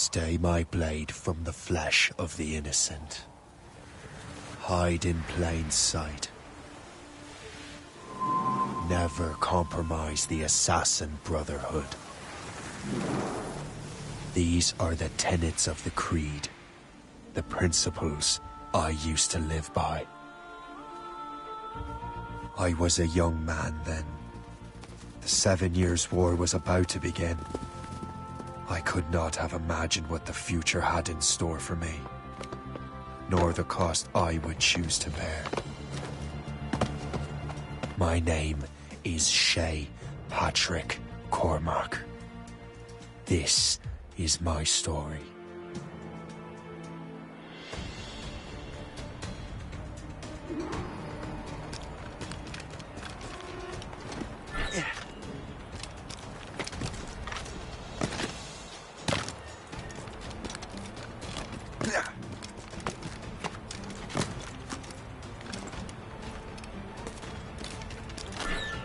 Stay my blade from the flesh of the innocent. Hide in plain sight. Never compromise the Assassin Brotherhood. These are the tenets of the Creed, the principles I used to live by. I was a young man then. The 7 Years' War was about to begin. I could not have imagined what the future had in store for me, nor the cost I would choose to bear. My name is Shay Patrick Cormac. This is my story.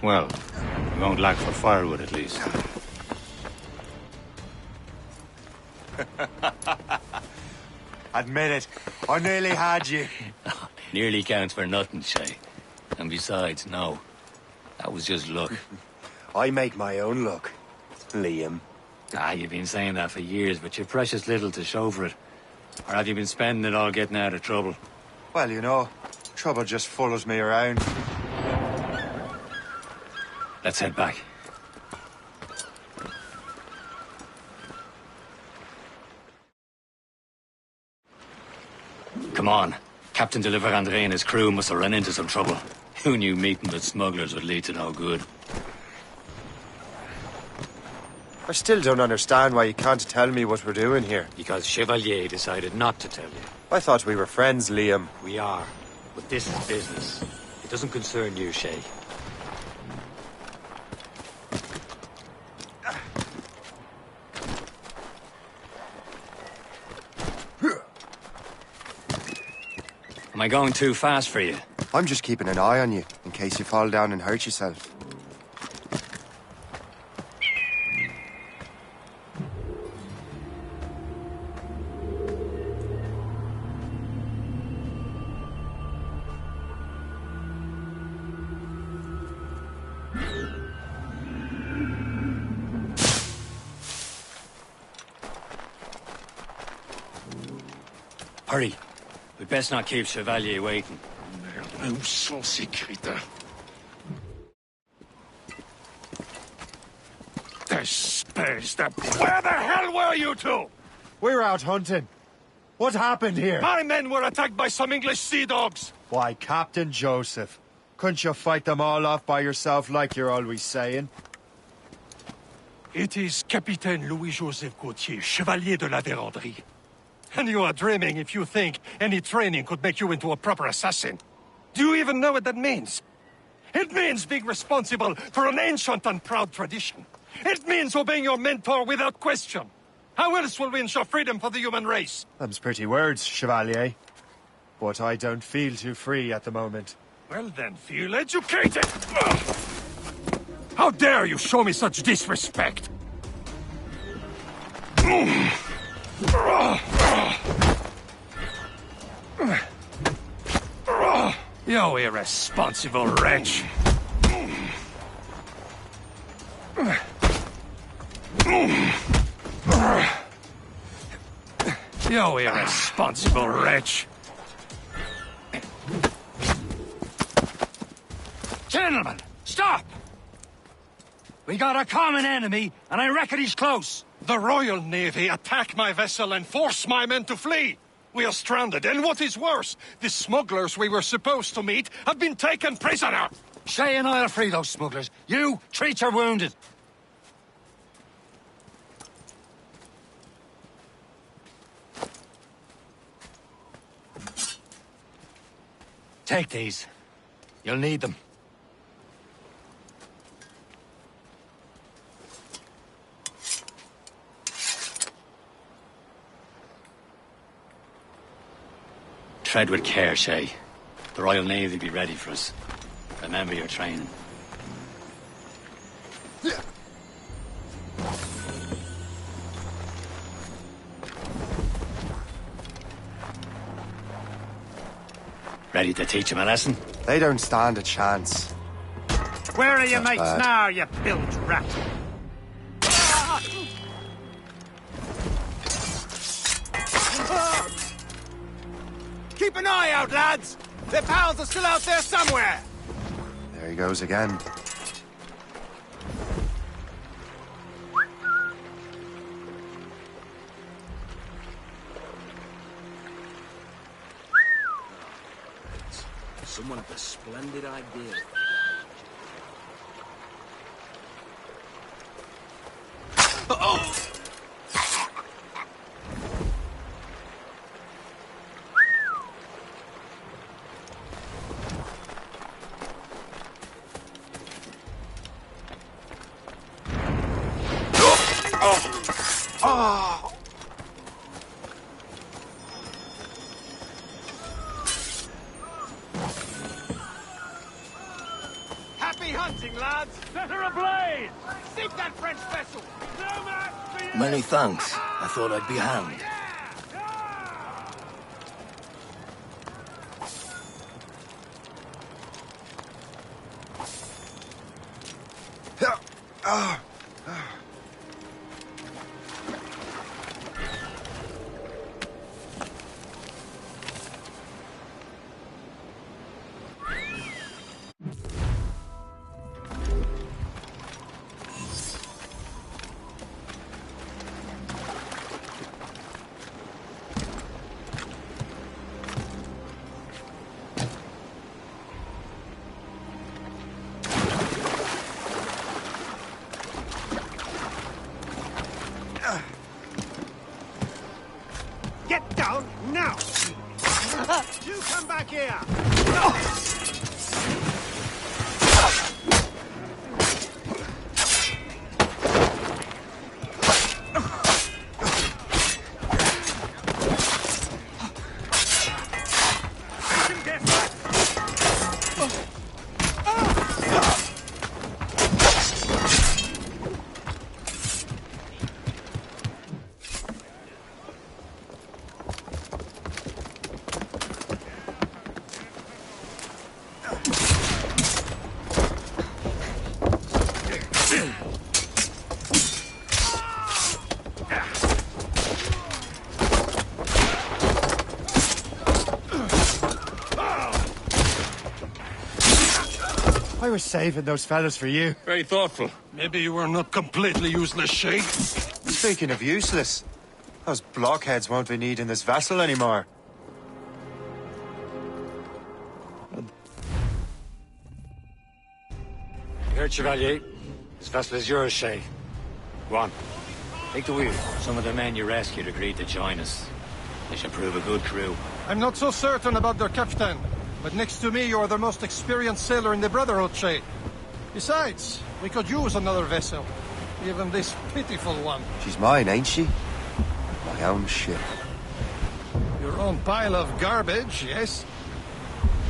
Well, we won't lack for firewood at least. Admit it, I nearly had you. Nearly counts for nothing, Shay. And besides, no. That was just luck. I make my own luck, Liam. You've been saying that for years, but you've precious little to show for it. Or have you been spending it all getting out of trouble? Well, you know, trouble just follows me around. Let's head back. Come on. Captain de Andre and his crew must have run into some trouble. Who knew meeting with smugglers would lead to no good? I still don't understand why you can't tell me what we're doing here. Because Chevalier decided not to tell you. I thought we were friends, Liam. We are. But this is business. It doesn't concern you, Shay. Am I going too fast for you? I'm just keeping an eye on you, in case you fall down and hurt yourself. Hurry. We'd best not keep Chevalier waiting. Merde, où sont ces crétins? Where the hell were you two? We're out hunting. What happened here? My men were attacked by some English sea dogs. Why, Captain Joseph. Couldn't you fight them all off by yourself like you're always saying? It is Capitaine Louis-Joseph Gauthier, Chevalier de la Vérendrye. And you are dreaming if you think any training could make you into a proper assassin. Do you even know what that means? It means being responsible for an ancient and proud tradition. It means obeying your mentor without question. How else will we ensure freedom for the human race? Them's pretty words, Chevalier. But I don't feel too free at the moment. Well then, feel educated! How dare you show me such disrespect? You irresponsible wretch! You irresponsible wretch! Gentlemen, stop! We got a common enemy, and I reckon he's close. The Royal Navy attack my vessel and force my men to flee! We are stranded, and what is worse, the smugglers we were supposed to meet have been taken prisoner! Shay and I'll free those smugglers. You, treat your wounded. Take these. You'll need them. Tread with care, Shay. The Royal Navy will be ready for us. Remember your training. Ready to teach him a lesson? They don't stand a chance. Where are your Not mates bad. now, you bilge rat? Keep an eye out, lads! Their pals are still out there somewhere! There he goes again. Someone with a splendid idea. Happy hunting, lads! Set her ablaze! Sink that French vessel! No match for you! Many thanks. I thought I'd be hanged. Get down now! You come back here! I was saving those fellas for you. Very thoughtful. Maybe you were not completely useless, Shay. Speaking of useless, those blockheads won't be needing this vessel anymore. You heard, Chevalier? This vessel is yours, Shay. Go on. Take the wheel. Some of the men you rescued agreed to join us. They should prove a good crew. I'm not so certain about their captain, but next to me you're the most experienced sailor in the Brotherhood, Shay. Besides, we could use another vessel. Even this pitiful one. She's mine, ain't she? My own ship. Your own pile of garbage, yes?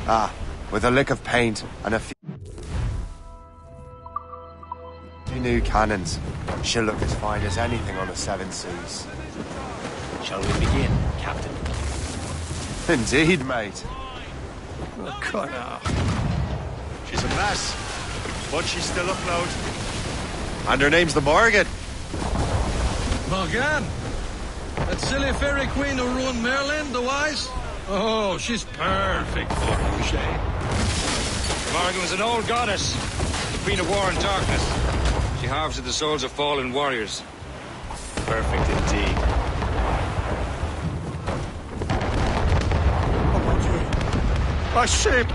Ah, with a lick of paint and a few new cannons. She'll look as fine as anything on the Seven Seas. Shall we begin, Captain? Indeed, mate. Oh, Connor. She's a mess, but she's still afloat. And her name's the Morgan. Morgan? That silly fairy queen who ruined Merlin, the wise? Oh, she's perfect for you, Shay. Morgan was an old goddess, the queen of war and darkness. She harvested the souls of fallen warriors. Perfect indeed. Oh, mon Dieu. A ship!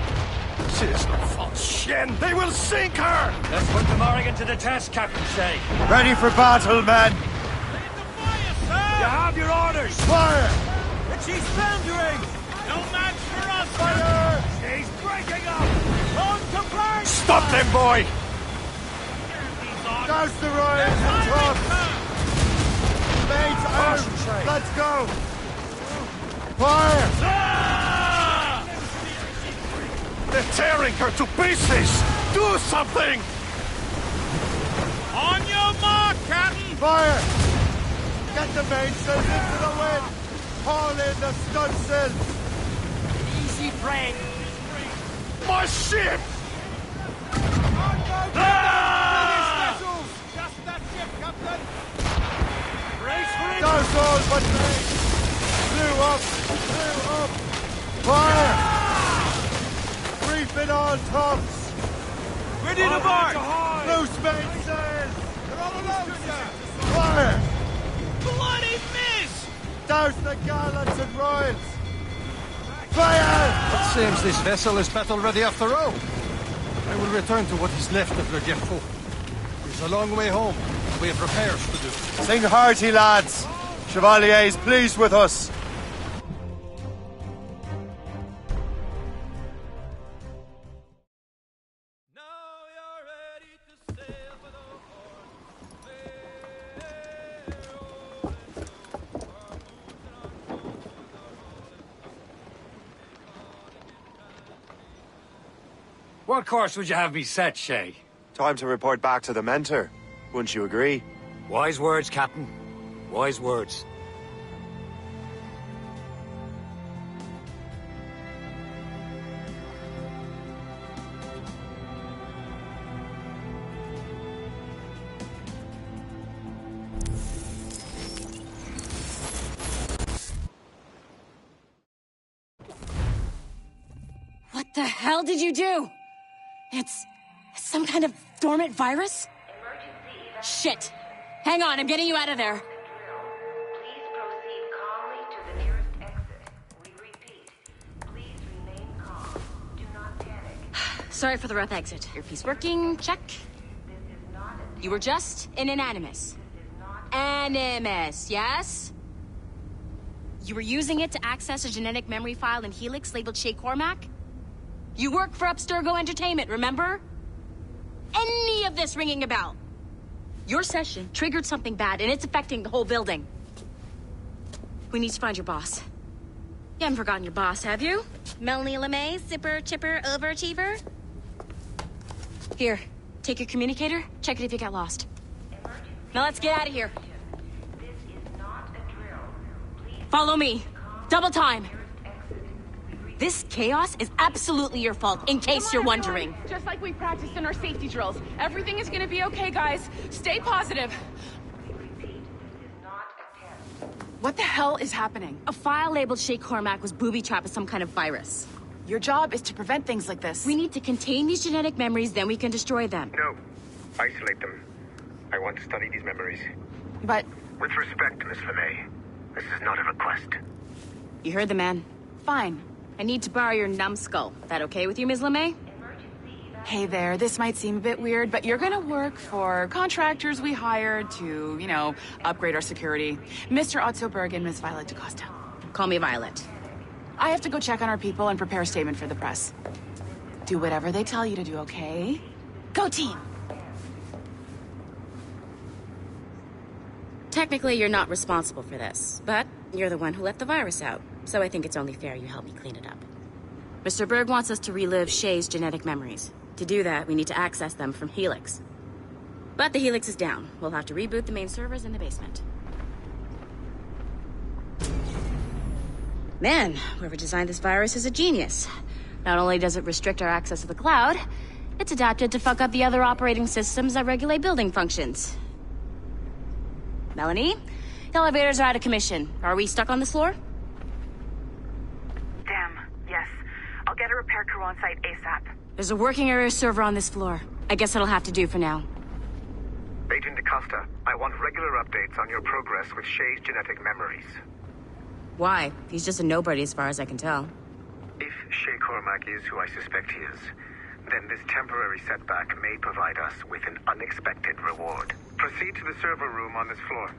She is no false shen. They will sink her! Let's put the Morrigan to the test, Captain Shay. Ready for battle, men! You have your orders! Fire! And she's foundering! No match for us! Fire! She's breaking up! On to burn! Stop them, boy! Douse the royals and tops! Mates out! Let's go! Fire! They're tearing her to pieces! Do something! On your mark, Captain! Fire! Get the mainsails into the wind! Haul in the stunsails! Easy, friend. My ship! Just that ship, Captain! Brace for it! Douse all but me! Blew up! Fire! Reef it all tops! Ready to board! Loose mainsails! They're all alone, sir! Fire! Bloody miss! Douse the gallants and royals! Fire! It seems this vessel is battle ready after all. I will return to what is left of Le Gerfaut. It's a long way home. We have repairs to do. Sing hearty, lads! Chevalier is pleased with us. What course would you have me set, Shay? Time to report back to the mentor. Wouldn't you agree? Wise words, Captain. Wise words. What the hell did you do? It's some kind of dormant virus? Shit! Hang on, I'm getting you out of there. Please proceed calmly to the nearest exit. We repeat, please remain calm. Do not panic. Sorry for the rough exit. Earpiece working, check. This is not a You were just in an Animus. Animus, yes? You were using it to access a genetic memory file in Helix labeled Shay Cormac? You work for Abstergo Entertainment, remember? Any of this ringing a bell? Your session triggered something bad, and it's affecting the whole building. We need to find your boss. You haven't forgotten your boss, have you? Melanie LeMay, zipper, chipper, overachiever? Here, take your communicator, check it if you got lost. Now let's get out of here. This is not a drill. Please Follow me. Double time. This chaos is absolutely your fault, in case you're wondering. Just like we practiced in our safety drills. Everything is gonna be okay, guys. Stay positive. What the hell is happening? A file labeled Shay Cormac was booby-trapped with some kind of virus. Your job is to prevent things like this. We need to contain these genetic memories, then we can destroy them. No. Isolate them. I want to study these memories. But... With respect, Miss LeMay, this is not a request. You heard the man. Fine. I need to borrow your numbskull. That okay with you, Ms. LeMay? Hey there, this might seem a bit weird, but you're gonna work for contractors we hired to, you know, upgrade our security. Mr. Otto Berg and Miss Violet DaCosta. Call me Violet. I have to go check on our people and prepare a statement for the press. Do whatever they tell you to do, okay? Go team! Technically, you're not responsible for this, but you're the one who let the virus out, so I think it's only fair you help me clean it up. Mr. Berg wants us to relive Shay's genetic memories. To do that, we need to access them from Helix. But the Helix is down. We'll have to reboot the main servers in the basement. Man, whoever designed this virus is a genius. Not only does it restrict our access to the cloud, it's adapted to fuck up the other operating systems that regulate building functions. Melanie? The elevators are out of commission. Are we stuck on this floor? Damn, yes. I'll get a repair crew on site ASAP. There's a working area server on this floor. I guess it'll have to do for now. Agent DaCosta, I want regular updates on your progress with Shay's genetic memories. Why? He's just a nobody as far as I can tell. If Shay Cormac is who I suspect he is, then this temporary setback may provide us with an unexpected reward. Proceed to the server room on this floor.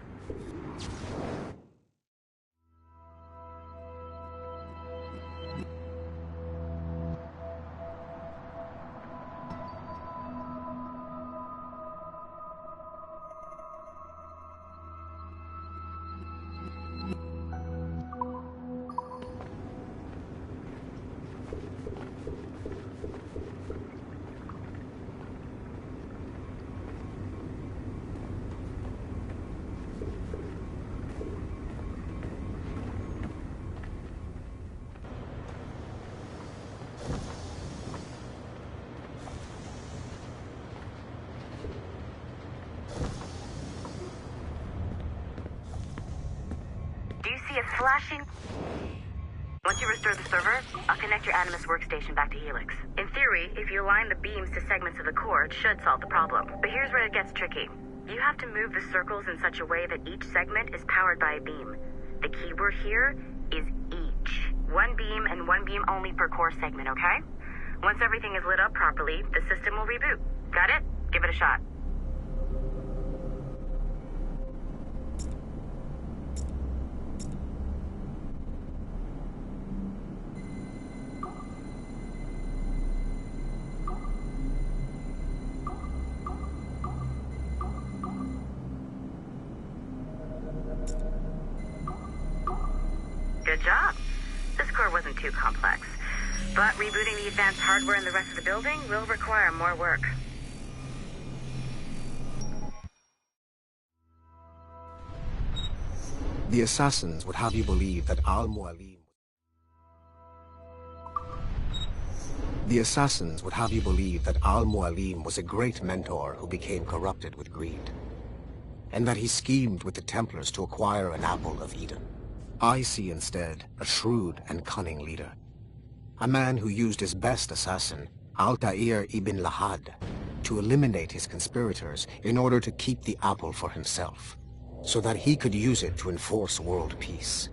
see it flashing. Once you restore the server, I'll connect your Animus workstation back to Helix. In theory, if you align the beams to segments of the core, it should solve the problem. But here's where it gets tricky. You have to move the circles in such a way that each segment is powered by a beam. The keyword here is each. One beam and one beam only per core segment, okay? Once everything is lit up properly, the system will reboot. Got it? Give it a shot. Good job. This core wasn't too complex. But rebooting the advanced hardware in the rest of the building will require more work. The assassins would have you believe that Al-Mualim... The assassins would have you believe that Al-Mualim was a great mentor who became corrupted with greed, and that he schemed with the Templars to acquire an apple of Eden. I see instead a shrewd and cunning leader. A man who used his best assassin, Altair ibn Lahad, to eliminate his conspirators in order to keep the apple for himself, so that he could use it to enforce world peace.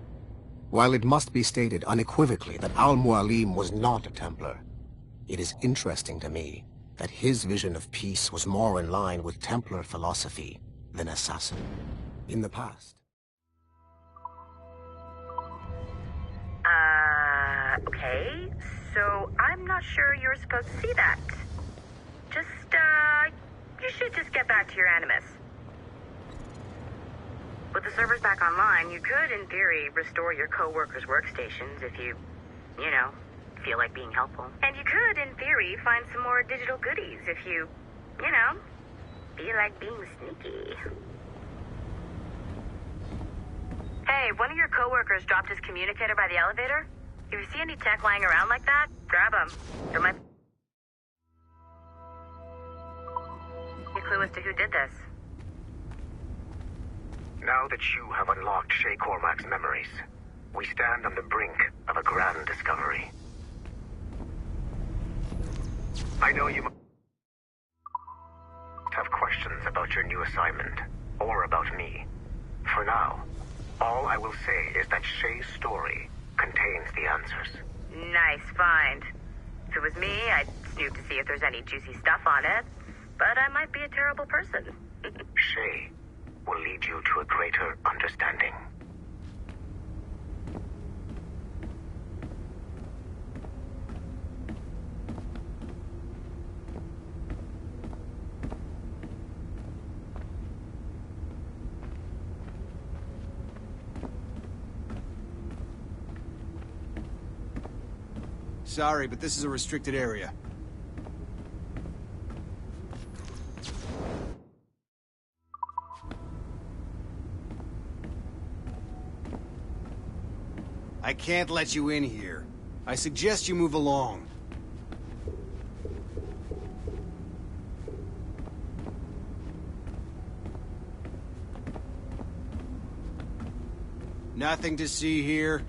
While it must be stated unequivocally that Al-Mualim was not a Templar, it is interesting to me that his vision of peace was more in line with Templar philosophy than assassin. In the past. Okay, so I'm not sure you're supposed to see that. You should just get back to your Animus. With the servers back online, you could, in theory, restore your co-workers' workstations if you feel like being helpful. And you could, in theory, find some more digital goodies if you feel like being sneaky. Hey, one of your co-workers dropped his communicator by the elevator. If you see any tech lying around like that, grab them. There might be a clue as to who did this. Now that you have unlocked Shay Cormac's memories, we stand on the brink of a grand discovery. I know you must have questions about your new assignment, or about me. For now, all I will say is that Shay's story contains the answers. Nice find. If it was me, I'd snoop to see if there's any juicy stuff on it, but I might be a terrible person. Shay will lead you to a greater understanding. Sorry, but this is a restricted area. I can't let you in here. I suggest you move along. Nothing to see here.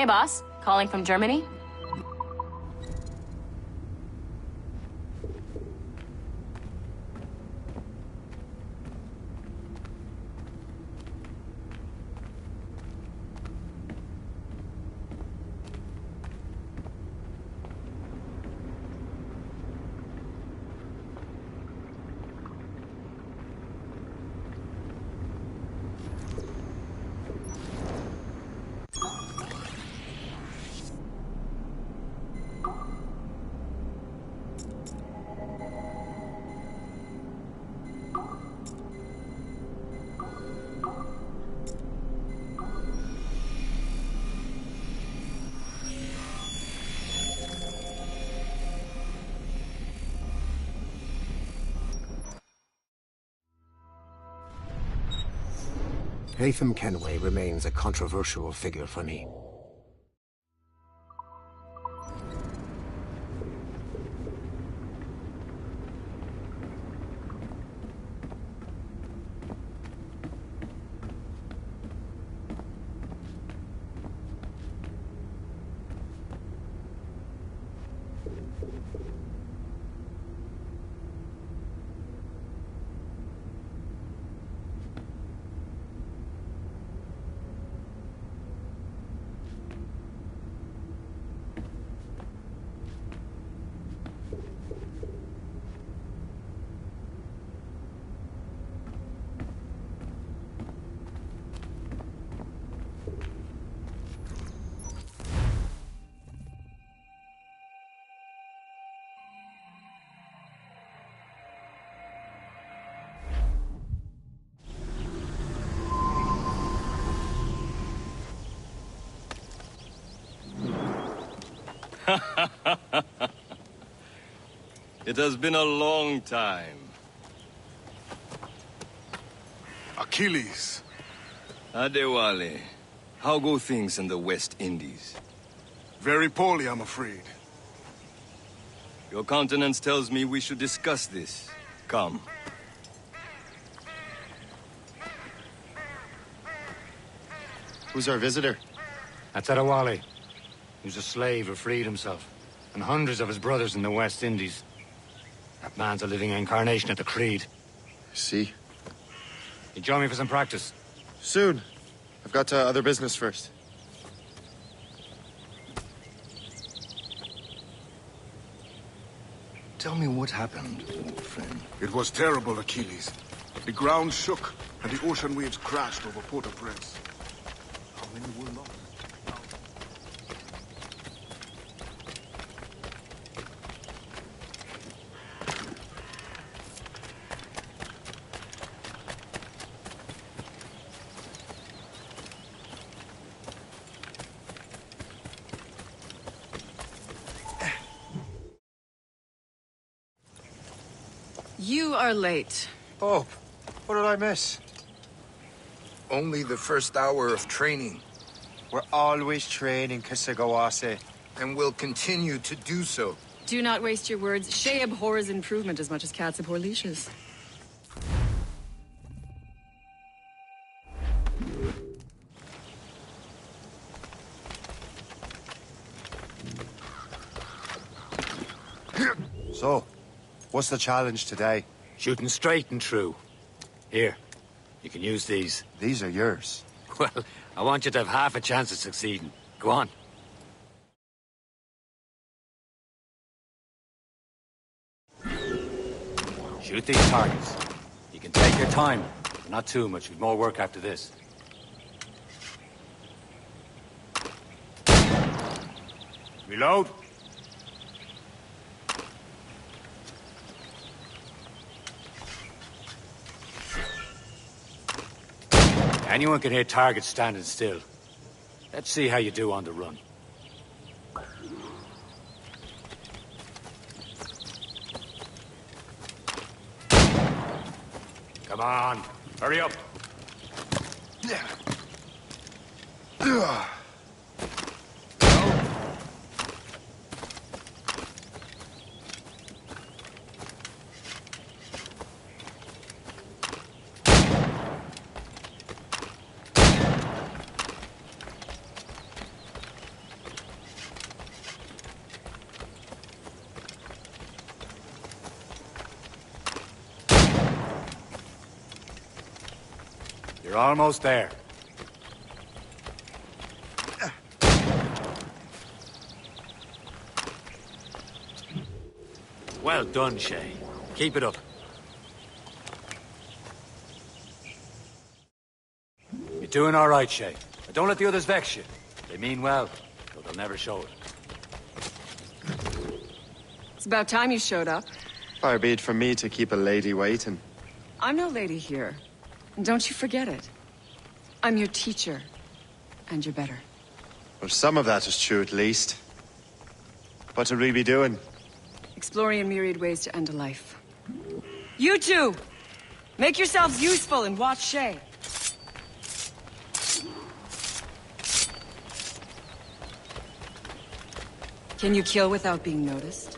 Hey, boss. Calling from Germany? Haytham Kenway remains a controversial figure for me. It has been a long time. Achilles. Adewale, how go things in the West Indies? Very poorly, I'm afraid. Your countenance tells me we should discuss this. Come. Who's our visitor? That's Adewale. He was a slave who freed himself, and hundreds of his brothers in the West Indies. That man's a living incarnation of the Creed. I see. You join me for some practice? Soon. I've got other business first. Tell me what happened, old friend. It was terrible, Achilles. The ground shook, and the ocean waves crashed over Port-au-Prince. How many were lost? You are late. Oh, what did I miss? Only the first hour of training. We're always training, Kisagawase. And will continue to do so. Do not waste your words. Shay abhors improvement as much as cats abhor leashes. So, what's the challenge today? Shooting straight and true. Here, you can use these. These are yours. Well, I want you to have half a chance of succeeding. Go on. Shoot these targets. You can take your time. Not too much. We've more work after this. Reload. Anyone can hit targets standing still. Let's see how you do on the run. Come on, hurry up. You're almost there. Well done, Shay. Keep it up. You're doing all right, Shay. But don't let the others vex you. They mean well, though they'll never show it. It's about time you showed up. Far be it from me to keep a lady waiting. I'm no lady here. And don't you forget it. I'm your teacher. And you're better. Well, some of that is true, at least. What would we be doing? Exploring a myriad ways to end a life. You two! Make yourselves useful and watch Shay. Can you kill without being noticed?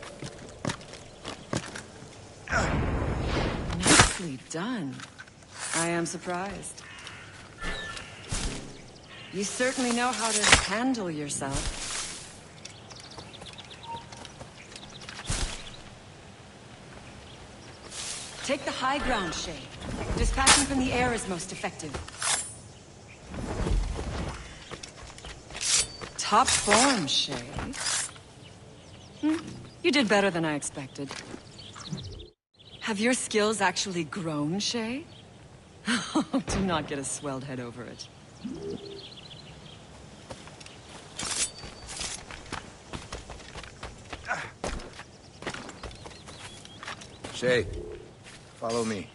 Nicely done. I am surprised. You certainly know how to handle yourself. Take the high ground, Shay. Dispatching from the air is most effective. Top form, Shay. You did better than I expected. Have your skills actually grown, Shay? Do not get a swelled head over it. Shay, follow me.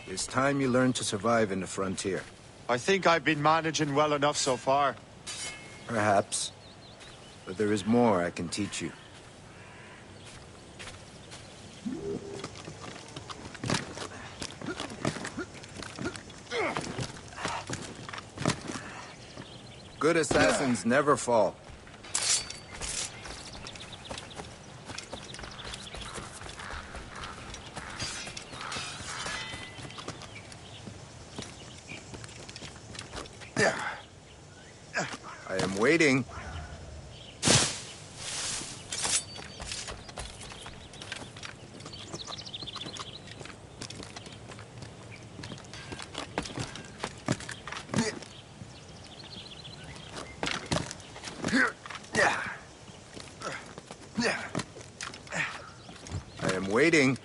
It's time you learn to survive in the frontier. I think I've been managing well enough so far. Perhaps. But there is more I can teach you. Good assassins never fall. I am waiting. I am waiting.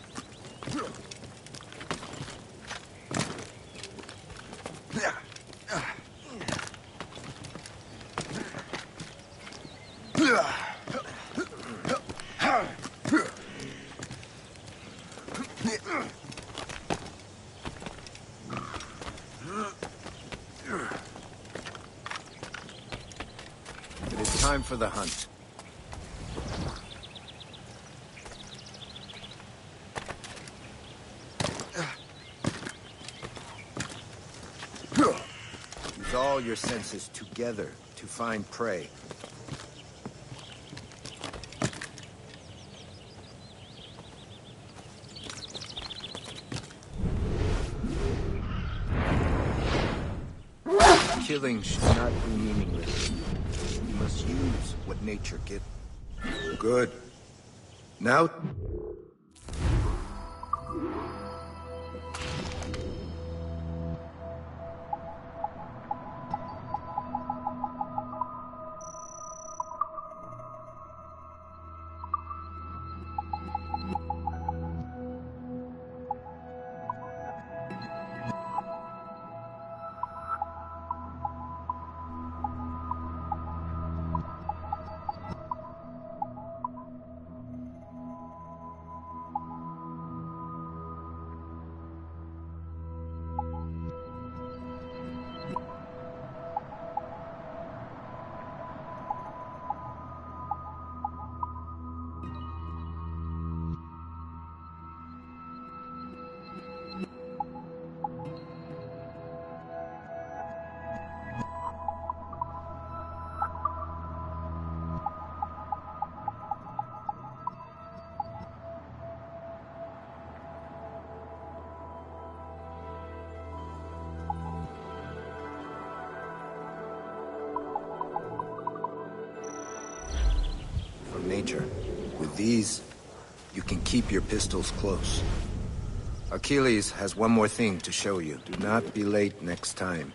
It is time for the hunt. Use all your senses together to find prey. Killing should not be meaningless. You must use what nature gives. Good. Now... Nature. With these, you can keep your pistols close. Achilles has one more thing to show you. Do not be late next time.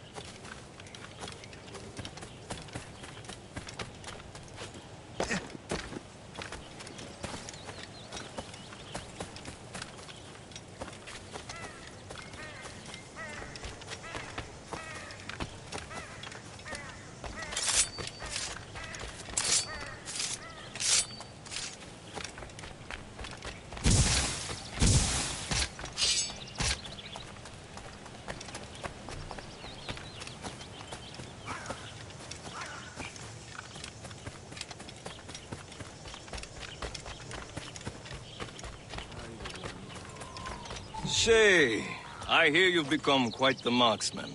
Shay, I hear you've become quite the marksman.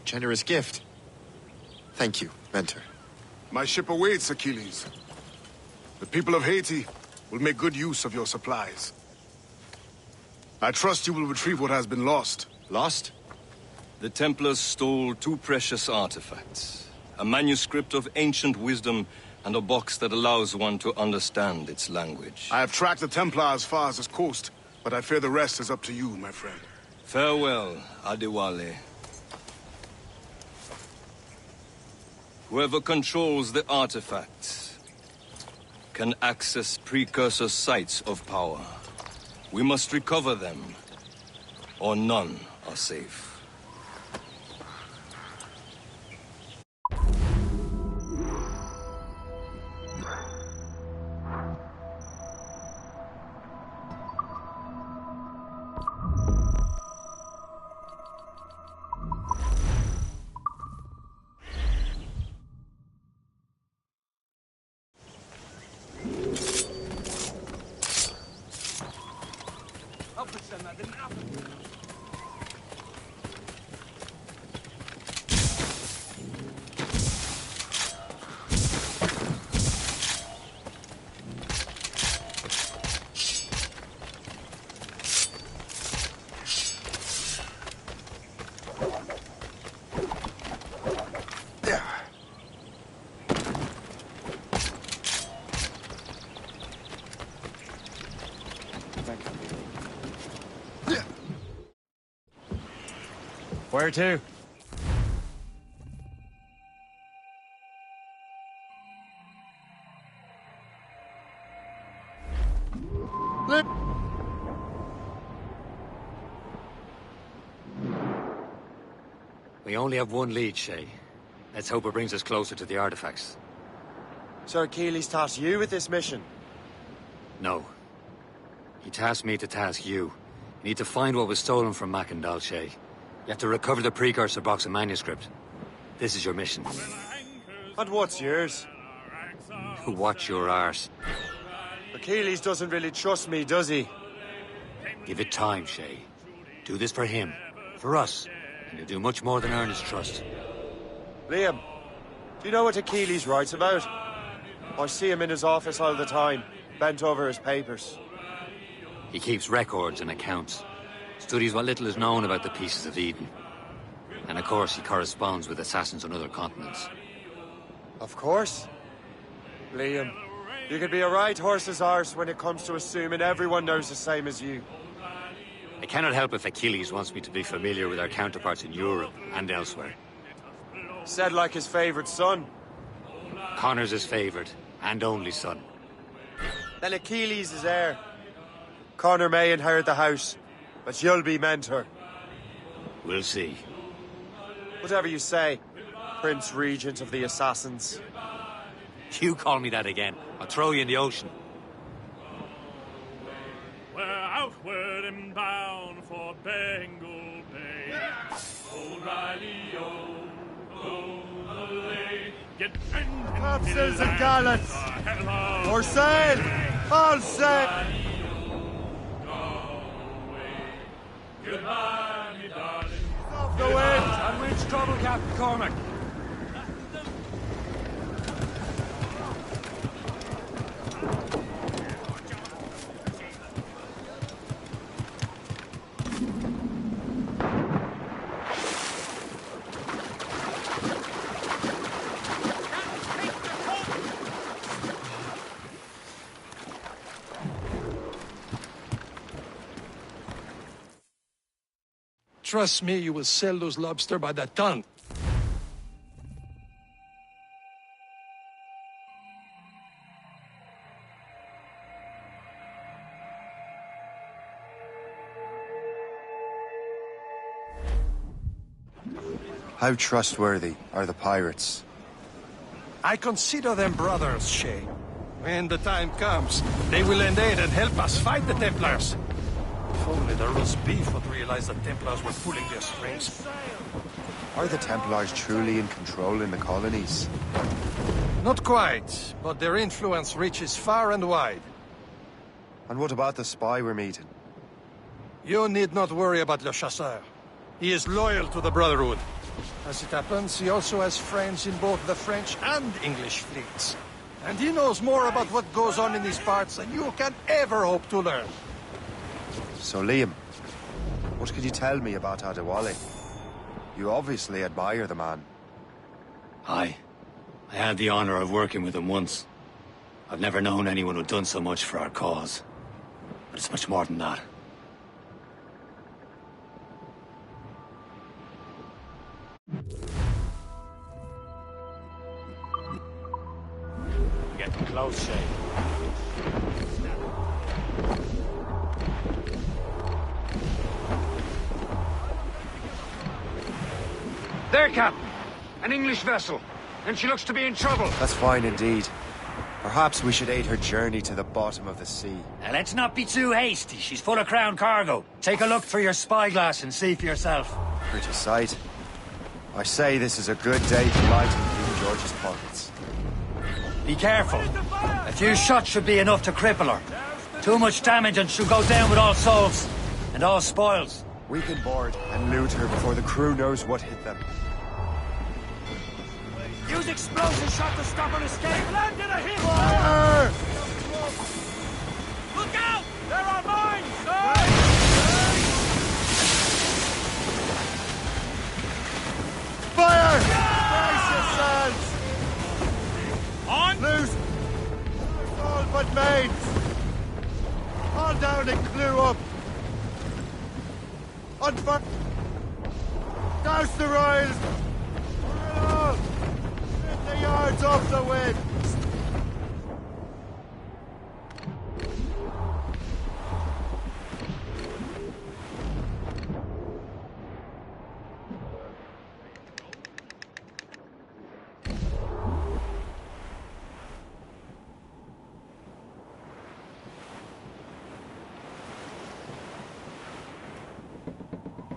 Generous gift. Thank you, Mentor. My ship awaits, Achilles. The people of Haiti will make good use of your supplies. I trust you will retrieve what has been lost. Lost? The Templars stole 2 precious artifacts. A manuscript of ancient wisdom and a box that allows one to understand its language. I have tracked the Templar as far as this coast, but I fear the rest is up to you, my friend. Farewell, Adewale. Whoever controls the artifacts can access precursor sites of power. We must recover them, or none are safe. Where to? We only have one lead, Shay. Let's hope it brings us closer to the artifacts. So Achilles tasked you with this mission? No. He tasked me to task you. You need to find what was stolen from Mackandal, Shay. You have to recover the precursor box and manuscript. This is your mission. And what's yours? Watch your arse. Achilles doesn't really trust me, does he? Give it time, Shay. Do this for him, for us, and you'll do much more than earn his trust. Liam, do you know what Achilles writes about? I see him in his office all the time, bent over his papers. He keeps records and accounts. Studies what little is known about the Pieces of Eden. And of course, he corresponds with assassins on other continents. Of course. Liam, you could be a right horse's arse when it comes to assuming everyone knows the same as you. I cannot help if Achilles wants me to be familiar with our counterparts in Europe and elsewhere. Said like his favorite son. Connor's his favorite and only son. Then Achilles is heir. Connor may inherit the house, but you'll be mentor. We'll see. Whatever you say, Prince Regent of the Assassins. You call me that again, I'll throw you in the ocean. We're outward and bound for Bengal Bay. O'Reilly, get Topsails and gallants! For sail! All sail! Goodbye, me darling. Off the wind! And which trouble, Captain Cormac? Trust me, you will sell those lobster by the ton. How trustworthy are the pirates? I consider them brothers, Shay. When the time comes, they will lend aid and help us fight the Templars. If only the roast beef would realize the Templars were pulling their strings. Are the Templars truly in control in the colonies? Not quite, but their influence reaches far and wide. And what about the spy we're meeting? You need not worry about Le Chasseur. He is loyal to the Brotherhood. As it happens, he also has friends in both the French and English fleets. And he knows more about what goes on in these parts than you can ever hope to learn. So, Liam, what could you tell me about Adewale? You obviously admire the man. Aye. I had the honor of working with him once. I've never known anyone who'd done so much for our cause. But it's much more than that. Getting close, Shay. There, Captain. An English vessel. And she looks to be in trouble. That's fine indeed. Perhaps we should aid her journey to the bottom of the sea. Now, let's not be too hasty. She's full of crown cargo. Take a look through your spyglass and see for yourself. Pretty sight. I say this is a good day to lighten King George's pockets. Be careful. A few shots should be enough to cripple her. Too much damage and she'll go down with all souls. And all spoils. We can board and loot her before the crew knows what hit them. Use explosive shot to stop an escape. Landed a hit! Fire! Look out! There are mines, sir! Fire! Brace yourselves! On! Loose! All but mains! All down and clue up! On fire! Douse the royals! Get the yards off the wind!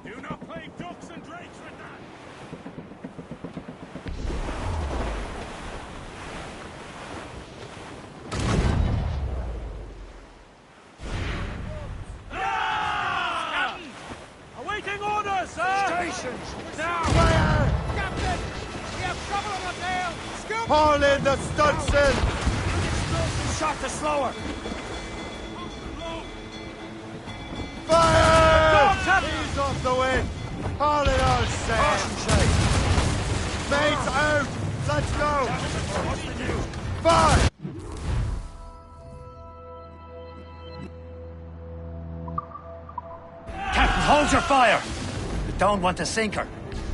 Do not play ducks and drakes with that! Awaiting orders, sir! Stations! Now! Fire! Captain! We have trouble on the tail! Scoop! Haul in the stunsail! Explosive shot to slow her! Fire! Ease off the wind! Haul it all sail! Mates out! Let's go! Fire! Captain, hold your fire! We don't want to sink her.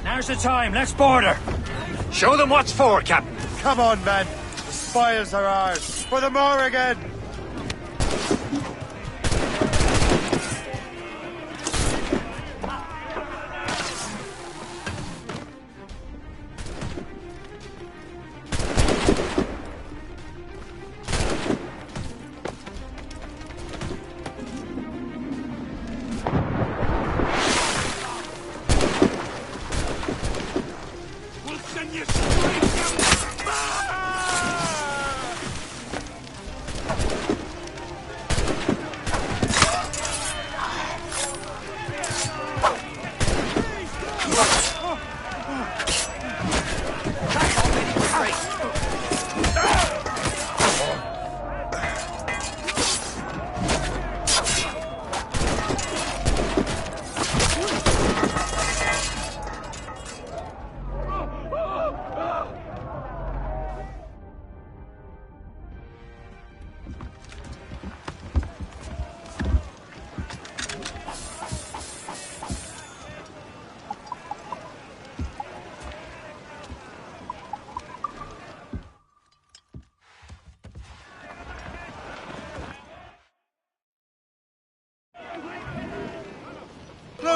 Now's the time, let's board her. Show them what's for, Captain. Come on, men! The spoils are ours! For the Morrigan! We'll send you straight down!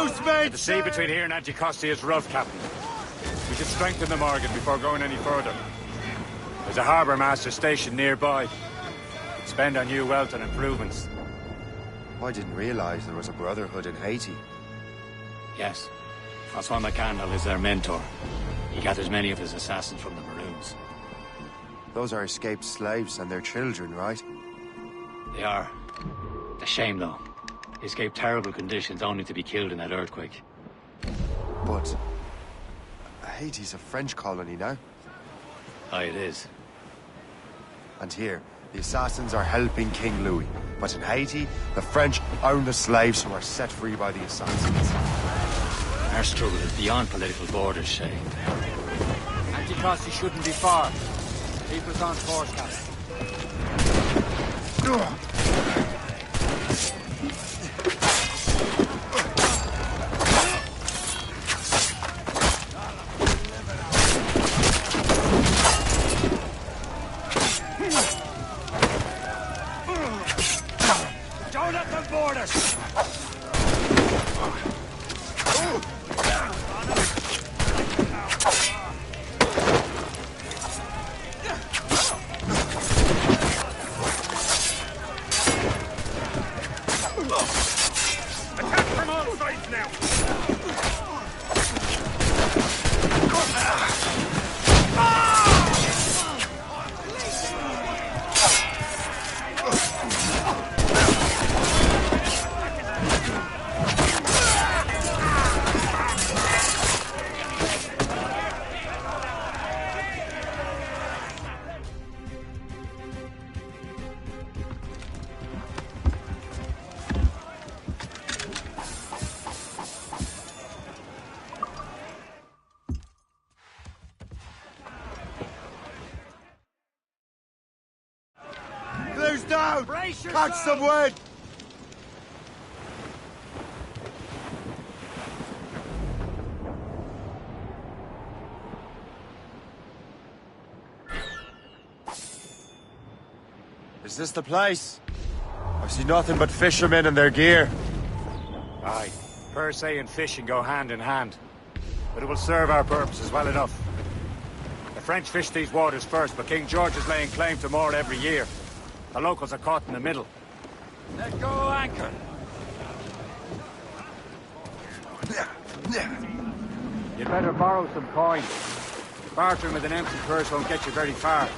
Close, mate! The sea between here and Anticosti is rough, Captain. We should strengthen the Morgan before going any further. There's a harbour master stationed nearby. Spend on new wealth and improvements. I didn't realize there was a brotherhood in Haiti. Yes. Francois McCandle is their mentor. He gathers many of his assassins from the Maroons. Those are escaped slaves and their children, right? They are. A shame, though. They escaped terrible conditions only to be killed in that earthquake. But Haiti's a French colony now. Aye, it is. And here, the assassins are helping King Louis. But in Haiti, the French own the slaves who are set free by the assassins. Our struggle is beyond political borders, Shay. Anticosti shouldn't be far. Keep us on course, Captain. Don't let them board us! Attack from all sides now! Blue's down! Catch some wind! Is this the place? I see nothing but fishermen and their gear. Aye. Per se and fishing go hand in hand. But it will serve our purposes well enough. The French fish these waters first, but King George is laying claim to more every year. The locals are caught in the middle. Let go anchor! You'd better borrow some coin. Bartering with an empty purse won't get you very far.